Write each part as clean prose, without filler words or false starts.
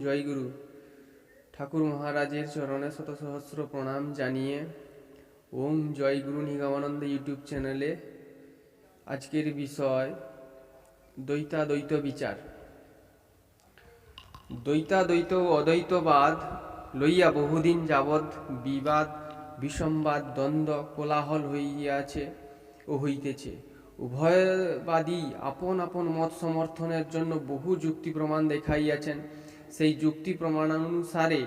জয়গুরু। ঠাকুর মহারাজের চরণে শত সহস্র প্রণাম জানিয়ে ওম জয়গুরু নিগমানন্দ ইউটিউব চ্যানেলে আজকের বিষয় দ্বৈতাদ্বৈত বিচার। দ্বৈতাদ্বৈত ও অদ্বৈতবাদ লইয়া বহুদিন যাবৎ বিবাদ, বিসংবাদ, দ্বন্দ্ব, কোলাহল হইয়াছে ও হইতেছে। উভয়বাদী আপন আপন মত সমর্থনের জন্য বহু যুক্তি প্রমাণ দেখাইয়াছেন। সেই যুক্তি প্রমাণানুসারে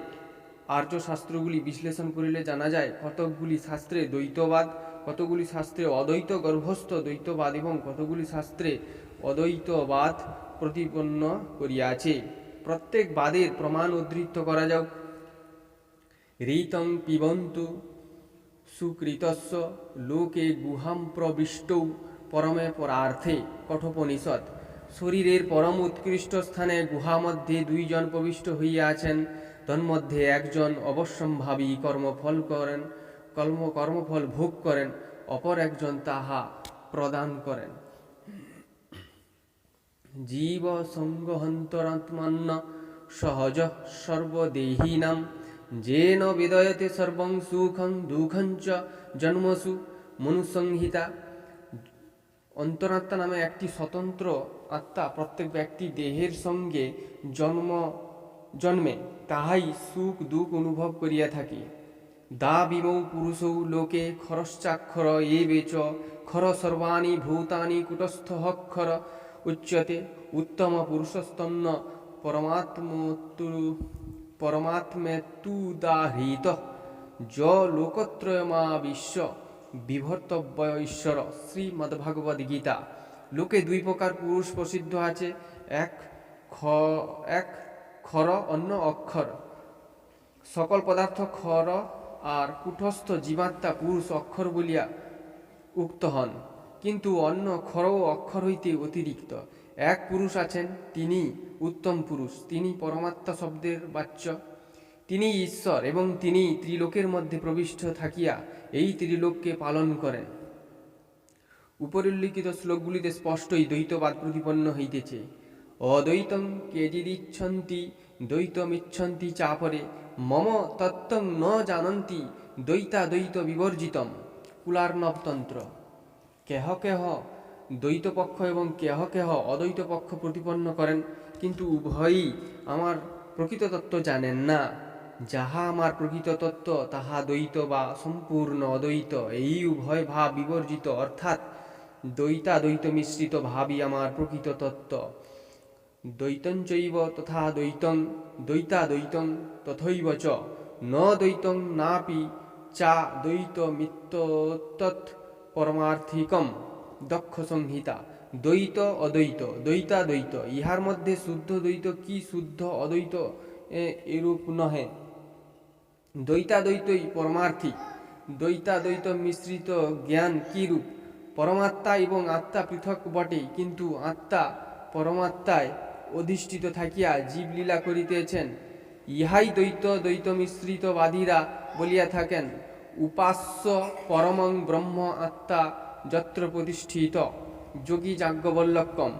আর্য শাস্ত্রগুলি বিশ্লেষণ করিলে জানা যায়, কতকগুলি শাস্ত্রে দ্বৈতবাদ, কতগুলি শাস্ত্রে অদ্বৈত গর্ভস্থ দ্বৈতবাদ এবং কতগুলি শাস্ত্রে অদ্বৈতবাদ প্রতিপন্ন করিয়াছে। প্রত্যেক বাদের প্রমাণ উদ্ধৃত করা যাক। ঋতং পিবন্তু সুকৃতস্য লোকে গুহাম প্রবিষ্টৌ পরমে পরার্থে কঠোপনিষদ। শরীরের পরম উৎকৃষ্ট স্থানে গুহা মধ্যে দুইজন প্রবিষ্ট হইয়া আছেন। তন্মধ্যে একজন অবশ্যম্ভাবী কর্মফল ভোগ করেন, অপর একজন তাহা প্রদান করেন। জীব সঙ্গহন্তরাত্মান্ন সহজ সর্বদেহিনাম যেন বেদয়তে সর্বং সুখং দুঃখঞ্চ জন্মসু মনুসংহিতা। অন্তরাত্মা নামে একটি স্বতন্ত্র আত্মা প্রত্যেক ব্যক্তি দেহের সঙ্গে জন্মে তাহাই সুখ দুঃখ অনুভব করিয়া থাকি। দা বিমৌ পুরুষৌ লোকে খরশ্চাক্ষর এ বেচ খর সর্বাণি ভূতানি কুটস্থক্ষর উচ্যতে উত্তম পুরুষস্তন্ন পরমাত্মেতুদাহৃত য লোকত্রয়মাবিশ্ব বিভর্তব্য ঈশ্বর। শ্রীমদ্ভাগবত গীতা। লোকে দুই প্রকার পুরুষ প্রসিদ্ধ আছে, এক খর, অন্য অক্ষর। সকল পদার্থ খর আর কুটস্থ জীবাত্মা পুরুষ অক্ষর বলিয়া উক্ত হন, কিন্তু অন্য খর ও অক্ষর হইতে অতিরিক্ত এক পুরুষ আছেন, তিনি উত্তম পুরুষ। তিনি পরমাত্মা শব্দের বাচ্য, তিনি ঈশ্বর এবং তিনি ত্রিলোকের মধ্যে প্রবিষ্ট থাকিয়া এই ত্রিলোককে পালন করেন। উপরিল্লিখিত শ্লোকগুলিতে স্পষ্টই দ্বৈতবাদ প্রতিপন্ন হইতেছে। অদ্বৈতং কেচিদিচ্ছন্তি দ্বৈতমিচ্ছন্তি চাপরে মম তত্ত্বং ন জানন্তি দ্বৈতাদ্বৈত বিবর্জিতম। কুলার্ণবতন্ত্র। কেহ কেহ দ্বৈত পক্ষ এবং কেহ কেহ অদ্বৈত পক্ষ প্রতিপন্ন করেন, কিন্তু উভয়ই আমার প্রকৃত তত্ত্ব জানেন না। যাহা আমার প্রকৃত তত্ত্ব তাহা দ্বৈত বা সম্পূর্ণ অদ্বৈত, এই উভয় ভাব বিবর্জিত, অর্থাৎ দ্বৈতাদ্বৈত মিশ্রিত ভাবই আমার প্রকৃত তত্ত্ব। দ্বৈতঞ্চৈব তথা দ্বৈতং দ্বৈতাদ্বৈতং তথৈব চ ন দ্বৈতং নাপি চা দ্বৈতমিত্যতৎ পরমার্থিকম। দক্ষ সংহিতা। দ্বৈত অদ্বৈত, দ্বৈতাদ্বৈত, ইহার মধ্যে শুদ্ধ দ্বৈত কি শুদ্ধ অদ্বৈত এরূপ নহে। দ্বৈতাদ্বৈতই পরমার্থিক। দ্বৈতাদ্বৈত মিশ্রিত জ্ঞান কি রূপ? পরমাত্মা এবং আত্মা পৃথক বটে, কিন্তু আত্মা পরমাত্মায় অধিষ্ঠিত থাকিয়া জীবলীলা করিতেছেন। ইহাই দ্বৈত মিশ্রিতবাদীরা বলিয়া থাকেন। উপাস্য পরমং ব্রহ্ম আত্মা যত্র প্রতিষ্ঠিত। যোগী যাজ্ঞবল্ক্যম।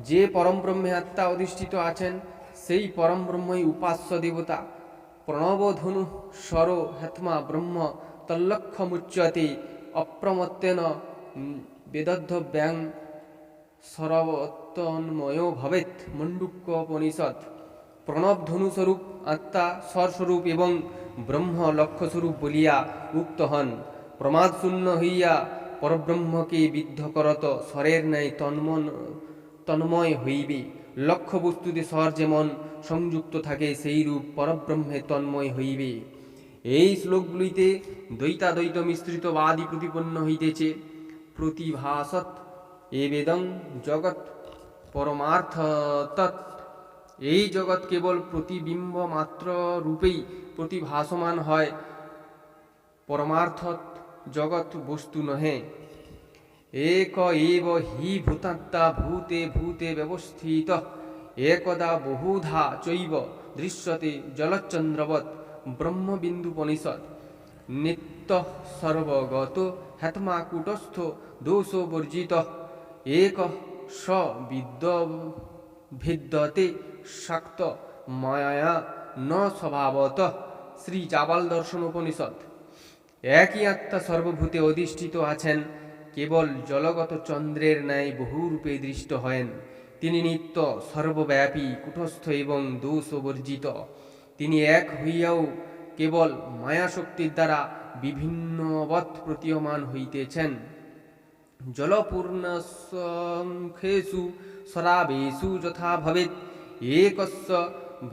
যে পরম ব্রহ্মে আত্মা অধিষ্ঠিত আছেন, সেই পরম ব্রহ্মই উপাস্য দেবতা। প্রণবধনু স্বর হেতমা ব্রহ্ম তল্লক্ষমুচ্যতে অপ্রমত্তেন বেদধ্ব্যাং সর্বতন্ময় ভবেৎ। মণ্ডূক্যোপনিষদ। প্রণব ধনুস্বরূপ আত্মা স্বরস্বরূপ এবং ব্রহ্ম লক্ষ্যস্বরূপ বলিয়া উক্ত হন। প্রমাদ শূন্য হইয়া পরব্রহ্মকে বিদ্ধ করত স্বরের ন্যায় তন্ময় হইবে। লক্ষ্য বস্তুতে স্বর যেমন সংযুক্ত থাকে, সেইরূপ পরব্রহ্মে তন্ময় হইবে। এই শ্লোকগুলিতে দ্বৈতাদ্বৈত মিশ্রিতবাদী প্রতিপন্ন হইতেছে। প্রতিভাসৎ এবেদং জগৎ পরমার্থতৎ। এই জগৎ কেবল প্রতিবিম্ব মাত্র রূপেই প্রতিভাসমান হয়, পরমার্থত জগৎ বস্তু নহে। এক এব হি ভূতাত্মা ভূতে ভূতে ব্যবস্থিত একদা বহুধা চৈব দৃশ্যতে জলচন্দ্রবৎ। ব্রহ্মবিন্দুপনিষদ। নিত্য সর্বগত হেতমা কূটস্থ দোষবর্জিত এক স বিদ্যতে শাক্ত মায়া ন স্বভাবত। শ্রী চাবাল দর্শন উপনিষদ। একই আত্মা সর্বভূতে অধিষ্ঠিত আছেন, কেবল জলগত চন্দ্রের ন্যায় বহুরূপে দৃষ্ট হয়েন। তিনি নিত্য সর্বব্যাপী, কুটস্থ এবং দোষবর্জিত। তিনি এক হইয়াও কেবল মায়াশক্তির দ্বারা বিভিন্নবৎ প্রতীয়মান হইতেছেন। জলপূর্ণসংখ্যেষু শরাবেষু যথা ভবেৎ একস্য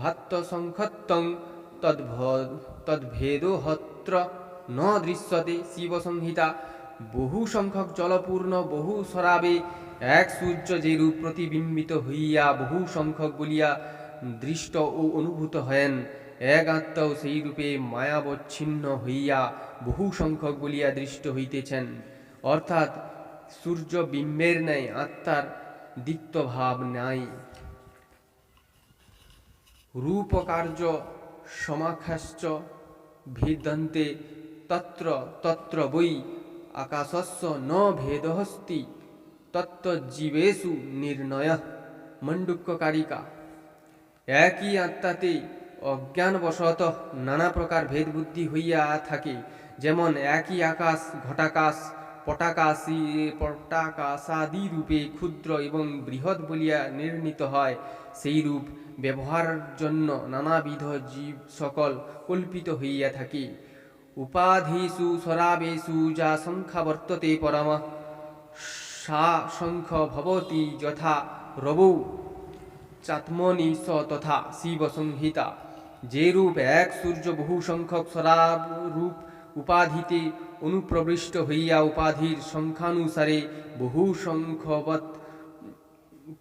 ভাত্তসংখ্যত্বং তদ্ভেদোহত্র ন দৃশ্যতে। শিবসংহিতা। বহু সংখ্যক জলপূর্ণ বহু শরাবে এক সূর্য যেরূপ প্রতিবিম্বিত হইয়া বহু সংখ্যক বলিয়া দৃষ্ট ও অনুভূত হেন, এক আত্মাও সেই রূপে মায়াবচ্ছিন্ন হইয়া বহু সংখ্যক বলিয়া দৃষ্ট হইতেছেন। অর্থাৎ সূর্য বিম্বের ন্যায় আত্মার দ্বিত্বভাব নাই। রূপকার্য সমাখ্যাশ্চ ভেদন্তে তত্র তত্র বৈ আকাশস্য ন ভেদহস্তি তত্ত্বজীবেষু নির্ণয়। মণ্ডুক্যকারিকা। একই আত্মাতে অজ্ঞানবশত নানা প্রকার ভেদবুদ্ধি হইয়া থাকে। যেমন একই আকাশ ঘটাকাশ পটাকাশাদি রূপে ক্ষুদ্র এবং বৃহৎ বলিয়া নির্ণীত হয়, সেই রূপ ব্যবহারের জন্য নানাবিধ জীব সকল কল্পিত হইয়া থাকে। উপাধিষু শরাবেষু যা সংখ্যা বর্ততে পরম, সা সংখ্য ভবতি যথা রবৌ চাত্মনি স তথা। শিবসংহিতা। যে রূপ এক সূর্য বহু সংখ্যক শরাব রূপ উপাধিতে অনুপ্রবিষ্ট হইয়া উপাধির সংখ্যানুসারে বহু সংখ্যবৎ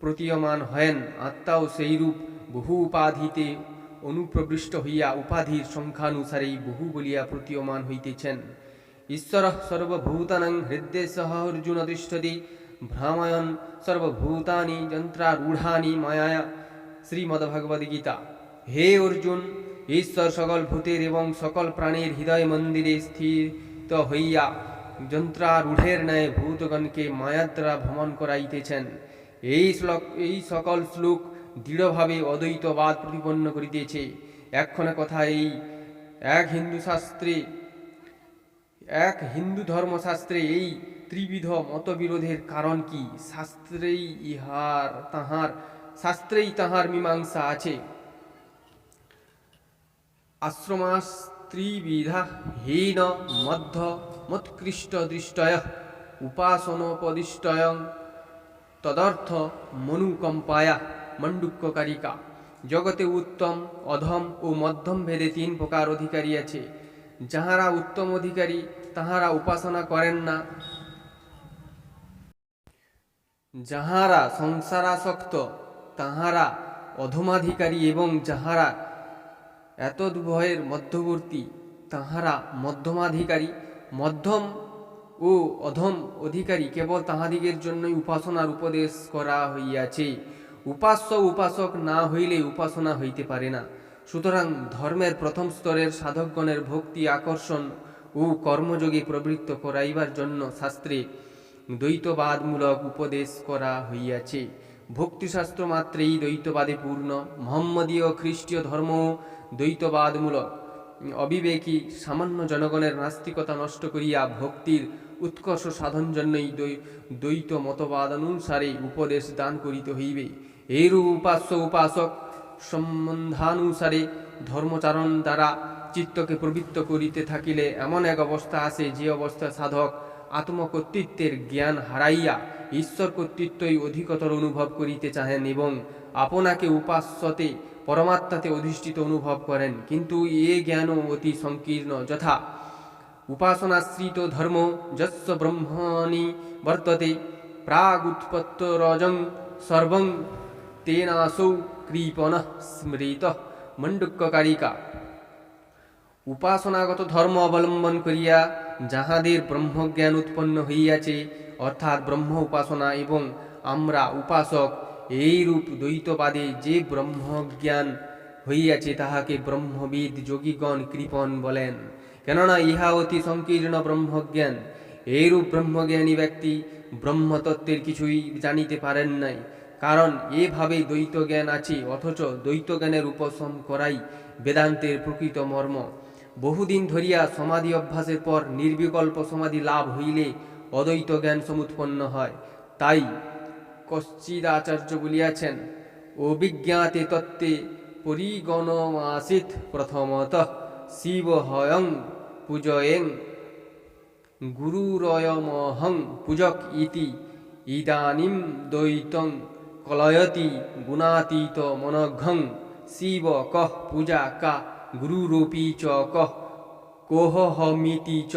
প্রতীয়মান হেন, আত্মাও সেইরূপ বহু উপাধিতে অনুপ্রবিষ্ট হইয়া উপাধির সংখ্যানুসারেই বহু বলিয়া প্রতীয়মান হইতেছেন। ঈশ্বর সর্বভূতানাং হৃদয়সহ অর্জুন তিষ্ঠতি ভ্রাময়ন সর্বভূতানি যন্ত্রারূঢ়ানি মায়া। শ্রীমদ্ভগবদ্গীতা। হে অর্জুন, ঈশ্বর সকল ভূতের এবং সকল প্রাণীর হৃদয় মন্দিরে স্থিত হইয়া যন্ত্রারূঢ়ের ন্যায় ভূতগণকে মায়ার দ্বারা ভ্রমণ করাইতেছেন। এই সকল শ্লোক দৃঢ়ভাবে অদ্বৈতবাদ প্রতিপন্ন করিতেছে। এক্ষণে কথা এই এক হিন্দু ধর্মশাস্ত্রে এই ত্রিবিধ মতবিরোধের কারণ কি? শাস্ত্রেই তাহার মীমাংসা আছে। আশ্রমাস্ত্রিবিধা হীন মধ্য মৎকৃষ্ট দৃষ্টয় উপাসনোপদিষ্টয়ং তদর্থ মনুকম্পায়া। মণ্ডুক্যকারিকা। জগতে উত্তম, অধম ও মধ্যম ভেদে তিন প্রকার অধিকারী আছে। যাহারা উত্তম অধিকারী তাহারা উপাসনা করেন না। যাহারা সংসারাসক্ত তাহারা অধমাধিকারী, এবং যাহারা এতদুভয়ের মধ্যবর্তী তাহারা মধ্যমাধিকারী। মধ্যম ও অধম অধিকারী কেবল তাহাদিগের জন্যই উপাসনার উপদেশ করা হইয়াছে। উপাস্য উপাসক না হইলে উপাসনা হইতে পারে না। সুতরাং ধর্মের প্রথম স্তরের সাধকগণের ভক্তি আকর্ষণ ও কর্মযোগে প্রবৃত্ত করাইবার জন্য শাস্ত্রে দ্বৈতবাদমূলক উপদেশ করা হইয়াছে। ভক্তিশাস্ত্র মাত্রেই দ্বৈতবাদে পূর্ণ। মোহাম্মদীয় খ্রিস্টীয় ধর্ম দ্বৈতবাদমূলক। অবিবেকী সামান্য জনগণের নাস্তিকতা নষ্ট করিয়া ভক্তির উৎকর্ষ সাধন জন্যই দ্বৈত মতবাদানুসারে উপদেশ দান করিতে হইবে। এইরূপ উপাস্য উপাসক সম্বন্ধানুসারে ধর্মচারণ দ্বারা চিত্তকে প্রবৃত্ত করিতে থাকিলে এমন এক অবস্থা আসে, যে অবস্থা সাধক আত্মকর্তৃত্বের জ্ঞান হারাইয়া ঈশ্বর কর্তৃত্বই অধিকতর অনুভব করিতে চাহেন এবং আপনাকে উপাস্যতে পরমাত্মাতে অধিষ্ঠিত অনুভব করেন। কিন্তু এ জ্ঞানও অতি সংকীর্ণ। যথা উপাসনাশ্রিত ধর্ম যস্য ব্রহ্মণি বর্ততে প্রাগুৎপত্তরজং সর্বং তেনাসৌ কৃপণঃ স্মৃতঃ। মণ্ডুক্যকারিকা। উপাসনাগত ধর্ম অবলম্বন করিয়া যাহাদের ব্রহ্মজ্ঞান উৎপন্ন হইয়াছে, অর্থাৎ ব্রহ্ম উপাসনা এবং আমরা উপাসক, এইরূপ দ্বৈতবাদে যে ব্রহ্মজ্ঞান হইয়াছে তাহাকে ব্রহ্মবিদ যোগীগণ কৃপণ বলেন, কেননা ইহা অতি সংকীর্ণ ব্রহ্মজ্ঞান। এইরূপ ব্রহ্মজ্ঞানী ব্যক্তি ব্রহ্মতত্ত্বের কিছুই জানিতে পারেন নাই। কারণ এভাবে দ্বৈত জ্ঞান আছে, অথচ দ্বৈত জ্ঞানের উপশম করাই বেদান্তের প্রকৃত মর্ম। বহুদিন ধরিয়া সমাধি অভ্যাসের পর নির্বিকল্প সমাধি লাভ হইলে অদ্বৈত জ্ঞান সমুৎপন্ন হয়। তাই কশ্চিদাচার্য বলিয়াছেন, অভিজ্ঞাতে তত্ত্বে পরিগণমাসিত প্রথমতঃ শিবহয়ং পূজয়েং গুরুরয়মহং পূজক ইতি ইদানিম দ্বৈতং কলয়তি গুণাতীত মনঘং শিব কহ পূজা কা গুরুরূপী চ কহ কোহহমিতি চ।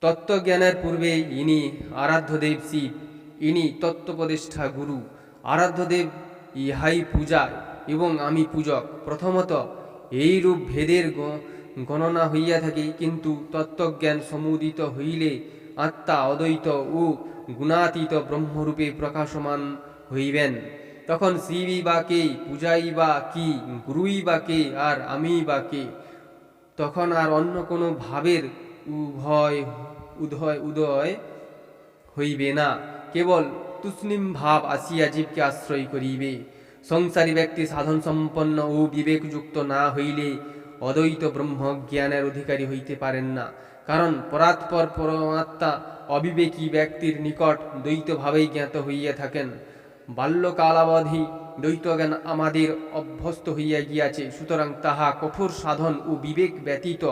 তত্ত্বজ্ঞানের পূর্বে ইনি আরাধ্যদেব শিব, ইনি তত্ত্বোপদেষ্টা গুরু। আরাধ্যদেব ইহাই পূজা এবং আমি পূজক। প্রথমত এইরূপ ভেদের গণনা হইয়া থাকে, কিন্তু তত্ত্বজ্ঞান সমুদিত হইলে আত্মা অদ্বৈত ও গুণাতীত ব্রহ্মরূপে প্রকাশমান হইবেন। তখন শিবই বা কে, পূজাই বা কি, গুরুই বা কে, আর আমি বা কে? তখন আর অন্য কোনো ভাবের উদয় হইবে না, কেবল তুষ্ণীম ভাব আসিয়া জীবকে আশ্রয় করিবে। সংসারী ব্যক্তি সাধন সম্পন্ন ও বিবেকযুক্ত না হইলে অদ্বৈত ব্রহ্ম জ্ঞানের অধিকারী হইতে পারেন না। কারণ পরাৎপর পরমাত্মা অবিবেকী ব্যক্তির নিকট দ্বৈতভাবেই জ্ঞাত হইয়া থাকেন। বাল্যকালাবধি দ্বৈতজ্ঞান আমাদের অভ্যস্ত হইয়া গিয়াছে, সুতরাং তাহা কঠোর সাধন ও বিবেক ব্যতীত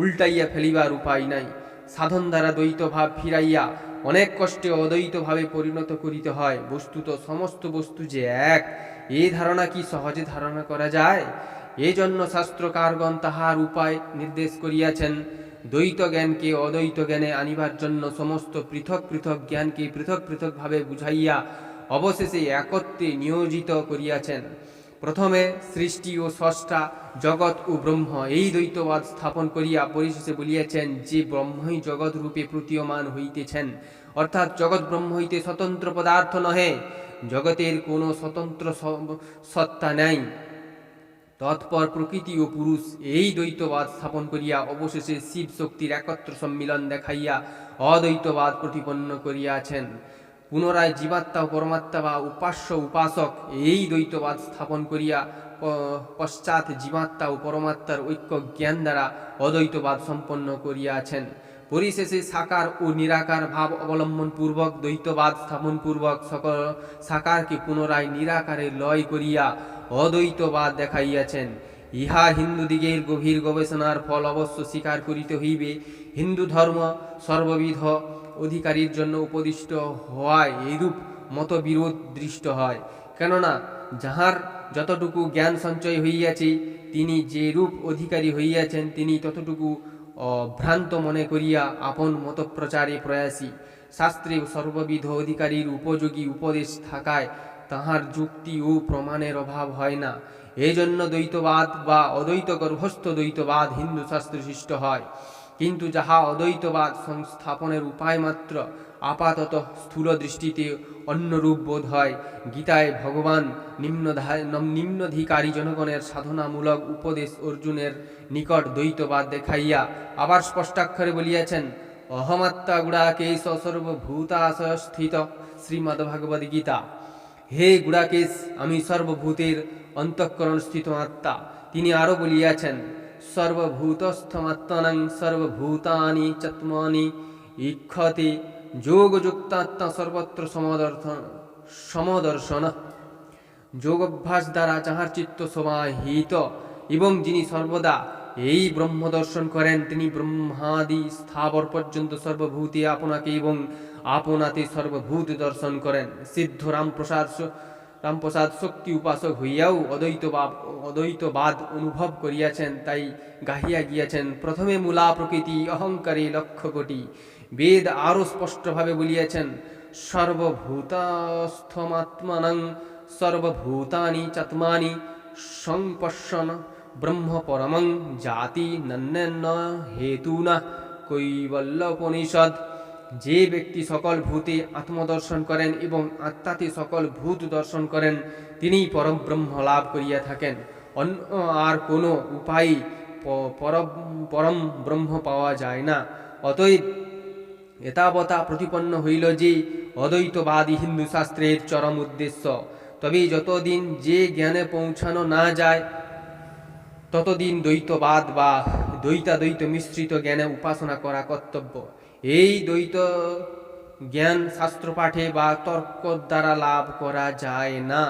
উল্টাইয়া ফেলিবার উপায় নাই। সাধন দ্বারা দ্বৈতভাব ফিরাইয়া অনেক কষ্টে অদ্বৈতভাবে পরিণত করিতে হয়। বস্তুত সমস্ত বস্তু যে এক, এই ধারণা কি সহজে ধারণা করা যায়? এই জন্য শাস্ত্রকারগণ তাহার উপায় নির্দেশ করিয়াছেন। দ্বৈত জ্ঞানকে অদ্বৈত জ্ঞানে আনিবার জন্য সমস্ত পৃথক পৃথক জ্ঞানকে পৃথক পৃথকভাবে বুঝাইয়া অবশেষে একত্রে নিয়োজিত করিয়াছেন। প্রথমে সৃষ্টি ও স্রষ্টা, জগৎ ও ব্রহ্ম, এই দ্বৈতবাদ স্থাপন করিয়া পরিশেষে বলিয়াছেন যে ব্রহ্মই জগৎ রূপে প্রতীয়মান হইতেছেন, অর্থাৎ জগৎ ব্রহ্ম হইতে স্বতন্ত্র পদার্থ নহে, জগতের কোনো স্বতন্ত্র সত্তা নাই। তৎপর প্রকৃতি ও পুরুষ, এই দ্বৈতবাদ স্থাপন করিয়া অবশেষে শিব শক্তির একত্র সম্মিলন দেখাইয়া অদ্বৈতবাদ প্রতিপন্ন করিয়াছেন। পুনরায় জীবাত্মা ও পরমাত্মা বা উপাস্য উপাসক, এই দ্বৈতবাদ স্থাপন করিয়া পশ্চাৎ জীবাত্মা ও পরমাত্মার ঐক্য জ্ঞান দ্বারা অদ্বৈতবাদ সম্পন্ন করিয়াছেন। পরিশেষে সাকার ও নিরাকার ভাব অবলম্বন পূর্বক দ্বৈতবাদ স্থাপন পূর্বক সকল সাকারকে পুনরায় নিরাকারে লয় করিয়া অদ্বৈতবাদ দেখাইয়াছেন। ইহা হিন্দুদিগের গভীর গবেষণার ফল অবশ্য স্বীকার করিতে হইবে। হিন্দু ধর্ম সর্ববিধ অধিকারীর জন্য উপদিষ্ট হওয়ায় এইরূপ মতবিরোধ দৃষ্ট হয়। কেননা যাহার যতটুকু জ্ঞান সঞ্চয় হইয়াছে, তিনি যে রূপ অধিকারী হইয়াছেন, তিনি ততটুকু ভ্রান্ত মনে করিয়া আপন মতপ্রচারে প্রয়াসী। শাস্ত্রে সর্ববিধ অধিকারীর উপযোগী উপদেশ থাকায় তাহার যুক্তি ও প্রমাণের অভাব হয় না। এই জন্য দ্বৈতবাদ বা অদ্বৈত গর্ভস্থ দ্বৈতবাদ হিন্দু শাস্ত্রে সৃষ্ট হয়। কিন্তু যাহা অদ্বৈতবাদ সংস্থাপনের উপায় মাত্র, আপাতত স্থূল দৃষ্টিতে অন্যরূপ বোধ হয়। গীতায় ভগবান নিম্নধিকারী জনগণের সাধনামূলক উপদেশ অর্জুনের নিকট দ্বৈতবাদ দেখাইয়া আবার স্পষ্টাক্ষরে বলিয়াছেন, অহমাত্মা গুড়াকেশ সর্বভূতাশয় স্থিত। শ্রীমদ্ভাগবত গীতা। হে গুড়াকেশ, আমি সর্বভূতের অন্তঃকরণ স্থিত আত্মা। তিনি আরও বলিয়াছেন, সর্বভূতস্থমাত্মানং সর্বভূতানি চাত্মানি ঈক্ষতে যোগযুক্তাত্মা সর্বত্র সমদর্শন। যোগাভ্যাস দ্বারা যাহার চিত্ত সমাহিত এবং যিনি সর্বদা এই ব্রহ্ম দর্শন করেন, তিনি ব্রহ্মাদি স্থাবর পর্যন্ত সর্বভূতে আপনাকে এবং আপনাতে সর্বভূত দর্শন করেন। সিদ্ধ রামপ্রসাদ শক্তি উপাসক হইয়াও অদ্বৈতবাদ অনুভব করিয়াছেন। তাই গাহিয়া গিয়াছেন, প্রথমে মূলা প্রকৃতি অহংকারে লক্ষ কোটি। বেদ আরও স্পষ্টভাবে বলিয়াছেন, সর্বভূতস্থমাত্মানং সর্বভূতানি চাত্মানি সংপশ্যন ব্রহ্ম পরমং জাতি নন্যন্ন হেতুনা কৈবল্যোপনিষদ। যে ব্যক্তি সকল ভূতে আত্মদর্শন করেন এবং আত্মাতে সকল ভূত দর্শন করেন, তিনিই পরম ব্রহ্ম লাভ করিয়া থাকেন। অন্য আর কোনো উপায়ে পরম ব্রহ্ম পাওয়া যায় না। অতএব এতাবতা প্রতিপন্ন হইল যে অদ্বৈতবাদী হিন্দু শাস্ত্রের চরম উদ্দেশ্য। তবে যতদিন যে জ্ঞানে পৌঁছানো না যায় ততদিন দ্বৈতবাদ বা দ্বৈতাদ্বৈত মিশ্রিত জ্ঞানে উপাসনা করা কর্তব্য। এই দ্বৈত জ্ঞান শাস্ত্রপাঠে বা তর্ক দ্বারা লাভ করা যায় না।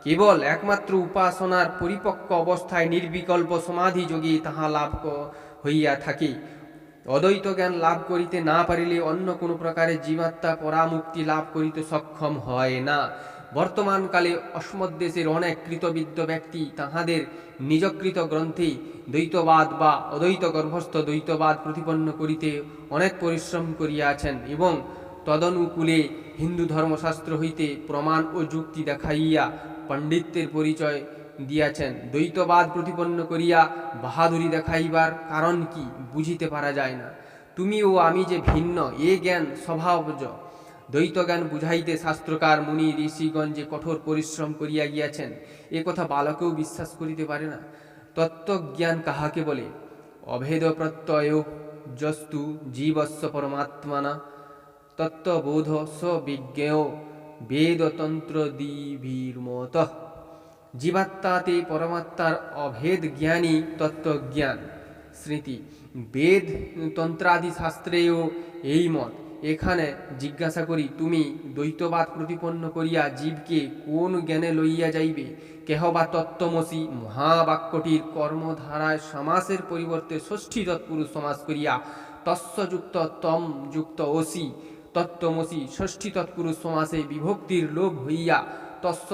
কেবল একমাত্র উপাসনার পরিপক্ক অবস্থায় নির্বিকল্প সমাধি যোগী তাহা লাভ হইয়া থাকে। অদ্বৈত জ্ঞান লাভ করিতে না পারিলে অন্য কোনো প্রকারে জীবাত্মা পরামুক্তি লাভ করিতে সক্ষম হয় না। বর্তমানকালে অসমদেশের অনেক কৃতবিদ্য ব্যক্তি তাহাদের নিজকৃত গ্রন্থে দ্বৈতবাদ বা অদ্বৈত গর্ভস্থ দ্বৈতবাদ প্রতিপন্ন করিতে অনেক পরিশ্রম করিয়াছেন এবং তদনুকূলে হিন্দু ধর্মশাস্ত্র হইতে প্রমাণ ও যুক্তি দেখাইয়া পণ্ডিত্যের পরিচয় দিয়াছেন। দ্বৈতবাদ প্রতিপন্ন করিয়া বাহাদুরি দেখাইবার কারণ কি বুঝিতে পারা যায় না। তুমি ও আমি যে ভিন্ন এ জ্ঞান স্বভাবজ। দ্বৈত জ্ঞান বুঝাইতে শাস্ত্রকার মুনি ঋষিগণ যে কঠোর পরিশ্রম করিয়া গিয়াছেন এ কথা বালকেও বিশ্বাস করিতে পারে না। তত্ত্বজ্ঞান কাহাকে বলে? অভেদ প্রত্যয় যস্তু জীবস্য পরমাত্মনা তত্ত্ববোধ স্বিজ্ঞেয় বেদতন্ত্র দিভির্মত। জীবাত্মাতে পরমাত্মার অভেদ জ্ঞানী তত্ত্বজ্ঞান। স্মৃতি বেদ তন্ত্রাদি শাস্ত্রেও এই মত। এখানে জিজ্ঞাসা করি, তুমি দ্বৈতবাদ প্রতিপন্ন করিয়া জীবকে কোন জ্ঞানে লইয়া যাইবে? কেহ বা তত্ত্বমসি মহাবাক্যটির কর্মধারায় সমাসের পরিবর্তে ষষ্ঠী তৎপুরুষ সমাস করিয়া তস্য যুক্ত তম যুক্ত অসি তত্ত্বমসি ষষ্ঠী তৎপুরুষ সমাসে বিভক্তির লোভ হইয়া তস্য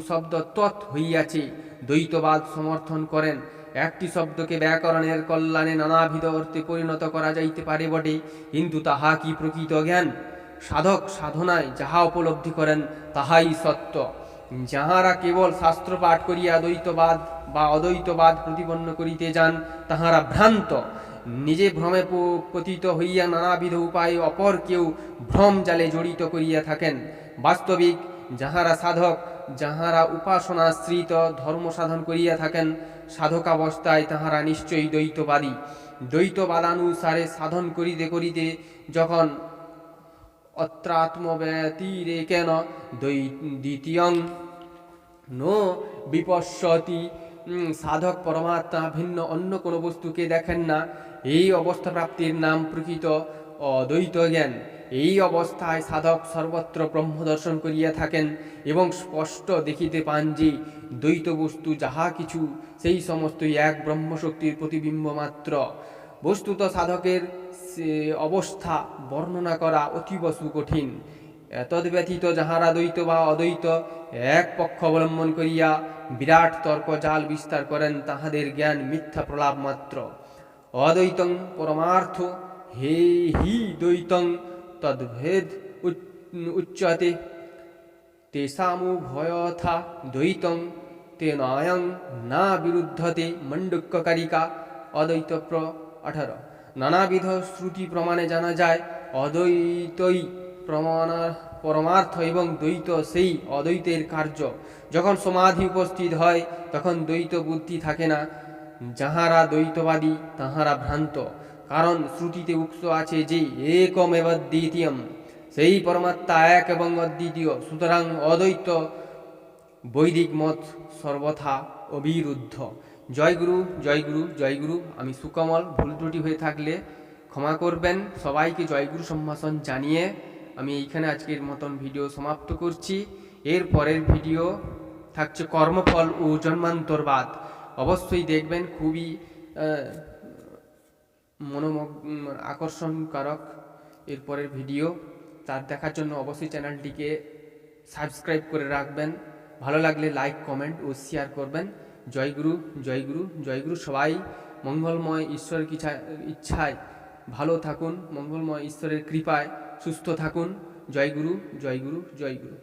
শব্দ তৎ হইয়াছে দ্বৈতবাদ সমর্থন করেন। একটি শব্দকে ব্যাকরণের কল্যাণে নানাবিধ অর্থে পরিণত করা যাইতে পারে বটে, কিন্তু তাহা কি প্রকৃত জ্ঞান? সাধক সাধনায় যাহা উপলব্ধি করেন তাহাই সত্য। যাহারা কেবল শাস্ত্র পাঠ করিয়া দ্বৈতবাদ বা অদ্বৈতবাদ প্রতিপন্ন করিতে যান তাহারা ভ্রান্ত। নিজে ভ্রমে পতিত হইয়া নানাবিধ উপায়ে অপর কেউ ভ্রম জালে জড়িত করিয়া থাকেন। বাস্তবিক যাহারা সাধক, যাহারা উপাসনাশ্রিত ধর্ম সাধন করিয়া থাকেন সাধকাবস্থায় তাহারা নিশ্চয়ই দ্বৈতবাদী। দ্বৈতবাদানুসারে সাধন করিতে করিতে যখন অত্রাত্মব্যতিরেকেন দ্বিতীয়ং নো বিপশ্যতি, সাধক পরমাত্মা ভিন্ন অন্য কোনো বস্তুকে দেখেন না, এই অবস্থা প্রাপ্তির নাম প্রকৃত অদ্বৈত জ্ঞান। এই অবস্থায় সাধক সর্বত্র ব্রহ্ম দর্শন করিয়া থাকেন এবং স্পষ্ট দেখিতে পান যে দ্বৈত বস্তু যাহা কিছু সেই সমস্তই এক ব্রহ্মশক্তির প্রতিবিম্ব মাত্র। বস্তুত সাধকের অবস্থা বর্ণনা করা অতীব সুকঠিন। তদ্ব্যতীত যাহারা দ্বৈত বা অদ্বৈত এক পক্ষ অবলম্বন করিয়া বিরাট তর্ক জাল বিস্তার করেন তাহাদের জ্ঞান মিথ্যা প্রলাপ মাত্র। অদ্বৈতং পরমার্থ হে হি দ্বৈতং তদ্ভেদ উচ্যতে তেষামুভয়থা দ্বৈতং তেনায়ং না বিরুদ্ধতে। মণ্ডুক্যকারিকা অদ্বৈত 18। নানাবিধ শ্রুতি প্রমাণে জানা যায় অদ্বৈতই পরমার্থ এবং দ্বৈত সেই অদ্বৈতের কার্য। যখন সমাধি উপস্থিত হয় তখন দ্বৈত বুদ্ধি থাকে না। যাহারা দ্বৈতবাদী তাহারা ভ্রান্ত, কারণ শ্রুতিতে উক্ত আছে যে একমেব দ্বিতীয়ম, সেই পরমাত্মা এক এবং অদ্বিতীয়। সুতরাং অদ্বৈত বৈদিক মত সর্বথা অবিরুদ্ধ। জয় গুরু, জয় গুরু, জয় গুরু। আমি সুকমল, ভুল ত্রুটি হয়ে থাকলে ক্ষমা করবেন। সবাইকে জয়গুরু সম্ভাষণ জানিয়ে আমি এইখানে আজকের মতন ভিডিও সমাপ্ত করছি। এর পরের ভিডিও থাকছে কর্মফল ও জন্মান্তরবাদ। অবশ্যই দেখবেন, খুবই আকর্ষণকারক এরপরের ভিডিও। তার দেখার জন্য অবশ্যই চ্যানেলটিকে সাবস্ক্রাইব করে রাখবেন। ভালো লাগলে লাইক, কমেন্ট ও শেয়ার করবেন। জয় গুরু, জয় গুরু, জয় গুরু। সবাই মঙ্গলময় ঈশ্বরের ইচ্ছায় ভালো থাকুন, মঙ্গলময় ঈশ্বরের কৃপায় সুস্থ থাকুন। জয় গুরু, জয় গুরু, জয় গুরু।